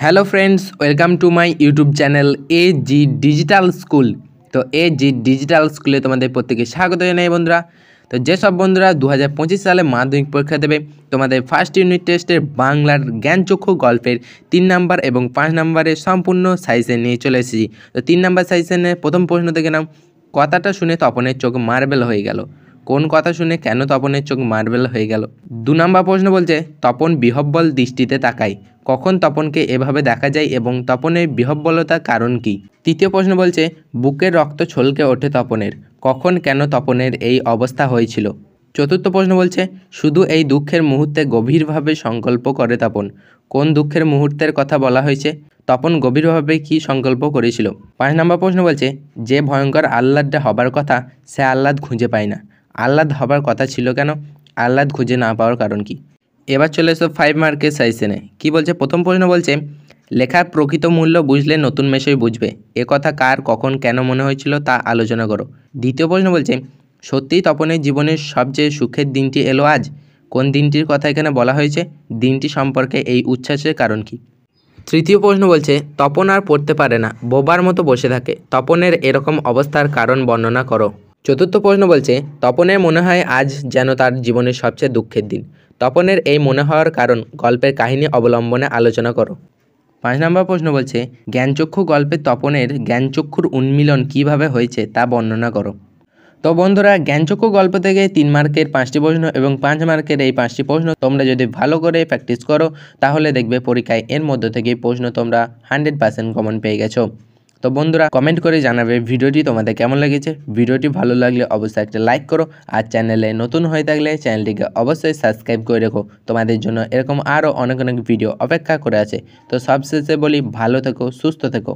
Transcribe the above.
Hello friends, welcome to my YouTube channel AG digital school. তো AG digital স্কুলে তোমাদের প্রত্যেকে স্বাগত জানাই বন্ধুরা। তো যেসব বন্ধুরা 2025 সালে মাধ্যমিক পরীক্ষা দেবে, তোমাদের ফার্স্ট ইউনিট টেস্টের বাংলার জ্ঞানচক্ষু গল্পের 3 নাম্বার এবং 5 নাম্বারের সম্পূর্ণ সাইজেন নিয়ে চলে এসেছি। তো 3 নাম্বার সাইজেনের প্রথম প্রশ্ন থেকে নাম, কথাটা শুনে তপনের চোখ মার্বেল হয়ে গেল। কোন কথা শুনে কেন তপনের চোখ মার্বেল হয়ে গেল? 2 নাম্বার প্রশ্ন বলছে, তপন বিহ্বল দৃষ্টিতে তাকায়। কখন তপনকে এভাবে দেখা যায় এবং তপনের বিহ্বলতার কারণ কি? তৃতীয় প্রশ্ন বলছে, বুকের রক্ত ছলকে ওঠে তপনের। কখন কেন তপনের এই অবস্থা হয়েছিল? চতুর্থ প্রশ্ন বলছে, শুধু এই দুঃখের মুহূর্তে গভীরভাবে সংকল্প করে তপন। কোন দুঃখের মুহূর্তের কথা বলা হয়েছে? তপন গভীরভাবে কি সংকল্প করেছিল? 5 নম্বর প্রশ্ন বলছে, যে ভয়ঙ্কর আহ্লাদ হবার কথা সে আহ্লাদ খুঁজে পায় না। আহ্লাদ হবার কথা ছিল কেন? আহ্লাদ খুঁজে না পাওয়ার কারণ কি? এবার চলে এসো 5 মার্কের সাইজেনে। কি বলছে? প্রথম প্রশ্ন বলছে, লেখার প্রকৃত মূল্য বুঝলে নতুন বিষয় বুঝবে। এ কথা কার, কখন, কেন মনে হয়েছিল তা আলোচনা করো। দ্বিতীয় প্রশ্ন বলছে, সত্যিই তপনের জীবনের সবচেয়ে সুখের দিনটি এলো আজ। কোন দিনটির কথা এখানে বলা হয়েছে? দিনটি সম্পর্কে এই উচ্ছ্বাসের কারণ কি? তৃতীয় প্রশ্ন বলছে, তপন আর পড়তে পারে না, বোবার মতো বসে থাকে। তপনের এরকম অবস্থার কারণ বর্ণনা করো। চতুর্থ প্রশ্ন বলছে, তপনের মনে হয় আজ যেন তার জীবনের সবচেয়ে দুঃখের দিন। তপনের এই মনে হওয়ার কারণ গল্পের কাহিনী অবলম্বনে আলোচনা করো। 5 নম্বর প্রশ্ন বলছে, জ্ঞানচক্ষু গল্পে তপনের জ্ঞানচক্ষুর উন্মিলন কিভাবে হয়েছে তা বর্ণনা করো। তো বন্ধুরা, জ্ঞানচক্ষু গল্প থেকে 3 মার্কের 5টি প্রশ্ন এবং 5 মার্কের এই 5টি প্রশ্ন তোমরা যদি ভালো করে প্র্যাকটিস করো তাহলে দেখবে পরীক্ষায় এর মধ্যে থেকে প্রশ্ন তোমরা 100% কমন পেয়ে গেছো। তো বন্ধুরা, কমেন্ট করে জানাবে ভিডিওটি তোমাদের কেমন লেগেছে। ভিডিওটি ভালো লাগলে অবশ্যই একটা লাইক করো, আর চ্যানেলে নতুন হয়ে থাকলে চ্যানেলটিকে অবশ্যই সাবস্ক্রাইব করে রেখো। তোমাদের জন্য এরকম আরও অনেক অনেক ভিডিও অপেক্ষা করে আছে। তো সবশেষে বলি, ভালো থেকো, সুস্থ থেকো।